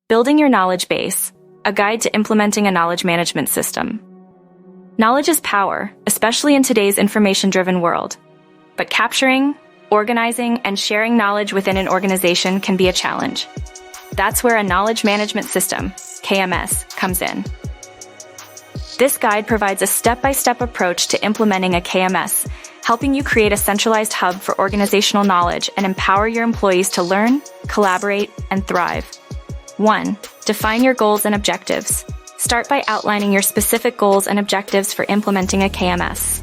Building your knowledge base, a guide to implementing a knowledge management system. Knowledge is power, especially in today's information-driven world. But capturing, organizing, and sharing knowledge within an organization can be a challenge. That's where a knowledge management system, KMS, comes in. This guide provides a step-by-step approach to implementing a KMS, helping you create a centralized hub for organizational knowledge and empower your employees to learn, collaborate, and thrive. 1. Define your goals and objectives. Start by outlining your specific goals and objectives for implementing a KMS.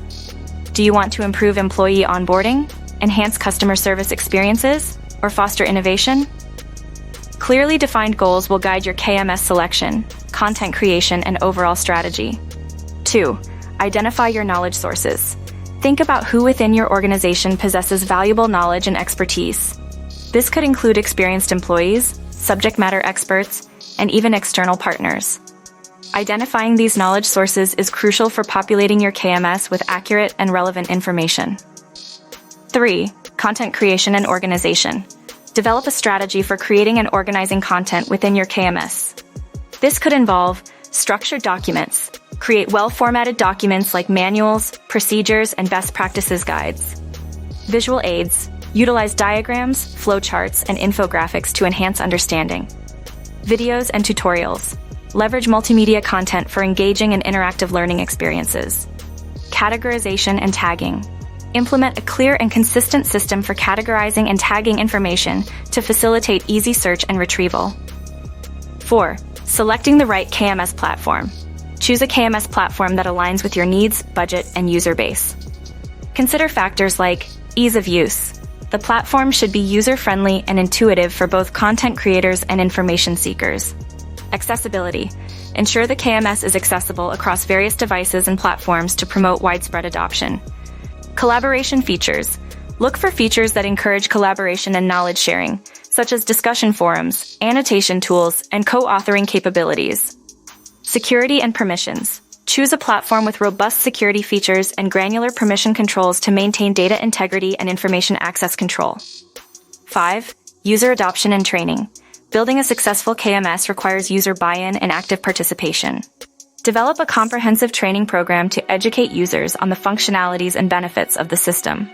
Do you want to improve employee onboarding, enhance customer service experiences, or foster innovation? Clearly defined goals will guide your KMS selection, content creation, and overall strategy. 2. Identify your knowledge sources. Think about who within your organization possesses valuable knowledge and expertise. This could include experienced employees, subject matter experts, and even external partners. Identifying these knowledge sources is crucial for populating your KMS with accurate and relevant information. 3. Content creation and organization. Develop a strategy for creating and organizing content within your KMS. This could involve structured documents. Create well-formatted documents like manuals, procedures, and best practices guides. Visual aids. Utilize diagrams, flowcharts, and infographics to enhance understanding. Videos and tutorials. Leverage multimedia content for engaging and interactive learning experiences. Categorization and tagging. Implement a clear and consistent system for categorizing and tagging information to facilitate easy search and retrieval. 4. Selecting the right KMS platform. Choose a KMS platform that aligns with your needs, budget, and user base. Consider factors like ease of use. The platform should be user-friendly and intuitive for both content creators and information seekers. Accessibility. Ensure the KMS is accessible across various devices and platforms to promote widespread adoption. Collaboration features. Look for features that encourage collaboration and knowledge sharing, such as discussion forums, annotation tools, and co-authoring capabilities. Security and permissions. Choose a platform with robust security features and granular permission controls to maintain data integrity and information access control. 5. User adoption and training. Building a successful KMS requires user buy-in and active participation. Develop a comprehensive training program to educate users on the functionalities and benefits of the system.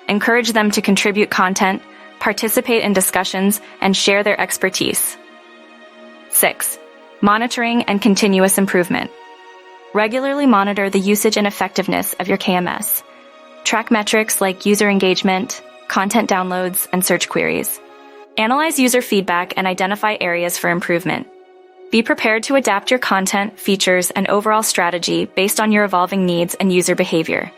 Encourage them to contribute content, participate in discussions, and share their expertise. 6. Monitoring and continuous improvement. Regularly monitor the usage and effectiveness of your KMS. Track metrics like user engagement, content downloads, and search queries. Analyze user feedback and identify areas for improvement. Be prepared to adapt your content, features, and overall strategy based on your evolving needs and user behavior.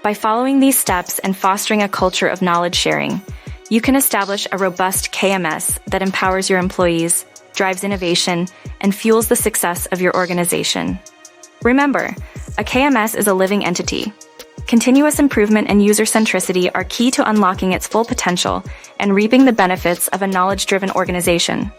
By following these steps and fostering a culture of knowledge sharing, you can establish a robust KMS that empowers your employees, drives innovation, and fuels the success of your organization. Remember, a KMS is a living entity. Continuous improvement and user centricity are key to unlocking its full potential and reaping the benefits of a knowledge-driven organization.